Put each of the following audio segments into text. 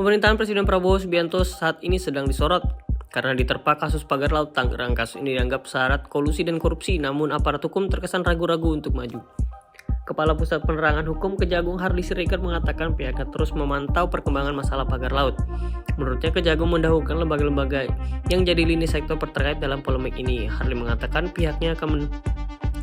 Pemerintahan Presiden Prabowo Subianto saat ini sedang disorot karena diterpa kasus pagar laut Tangerang. Kasus ini dianggap syarat kolusi dan korupsi, namun aparat hukum terkesan ragu-ragu untuk maju. Kepala Pusat Penerangan Hukum Kejagung Hardy Siregar mengatakan pihaknya terus memantau perkembangan masalah pagar laut. Menurutnya Kejagung mendahulukan lembaga-lembaga yang jadi lini sektor terkait dalam polemik ini. Hardy mengatakan pihaknya akan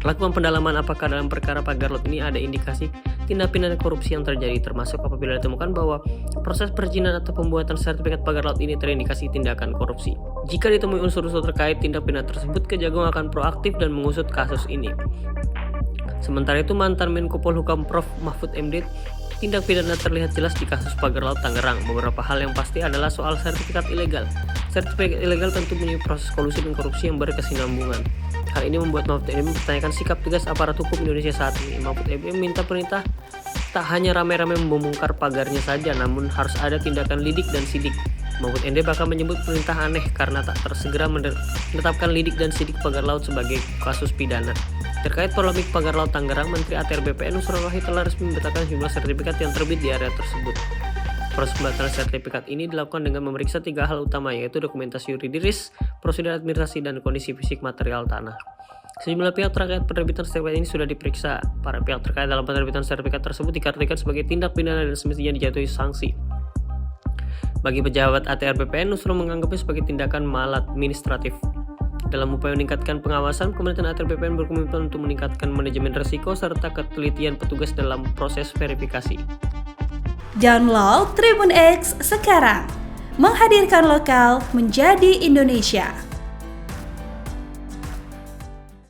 melakukan pendalaman apakah dalam perkara pagar laut ini ada indikasi tindak pidana korupsi yang terjadi, termasuk apabila ditemukan bahwa proses perizinan atau pembuatan sertifikat pagar laut ini terindikasi tindakan korupsi. Jika ditemui unsur-unsur terkait tindak pidana tersebut, Kejagung akan proaktif dan mengusut kasus ini. Sementara itu, mantan Menko Polhukam Prof. Mahfud MD, tindak pidana terlihat jelas di kasus pagar laut Tangerang. Beberapa hal yang pasti adalah soal sertifikat ilegal. Sertifikat ilegal tentu punya proses kolusi dan korupsi yang berkesinambungan. Hal ini membuat Mahfud MD mempertanyakan sikap tegas aparat hukum Indonesia saat ini. Mahfud MD meminta pemerintah tak hanya rame-rame membongkar pagarnya saja, namun harus ada tindakan lidik dan sidik. Mahfud MD bahkan menyebut pemerintah aneh karena tak tersegera menetapkan lidik dan sidik pagar laut sebagai kasus pidana. Terkait polemik pagar laut Tangerang, Menteri ATR BPN Nusron Wahid telah resmi membatalkan jumlah sertifikat yang terbit di area tersebut. Proses pembatalan sertifikat ini dilakukan dengan memeriksa 3 hal utama, yaitu dokumentasi yuridis, prosedur administrasi, dan kondisi fisik material tanah. Sejumlah pihak terkait penerbitan sertifikat ini sudah diperiksa. Para pihak terkait dalam penerbitan sertifikat tersebut dikategorikan sebagai tindak pidana dan semestinya dijatuhi sanksi. Bagi pejabat ATR BPN, Nusron menganggapnya sebagai tindakan maladministratif. Dalam upaya meningkatkan pengawasan, Kementerian ATR BPN berkomitmen untuk meningkatkan manajemen risiko serta ketelitian petugas dalam proses verifikasi. Download Tribun X sekarang, menghadirkan lokal menjadi Indonesia.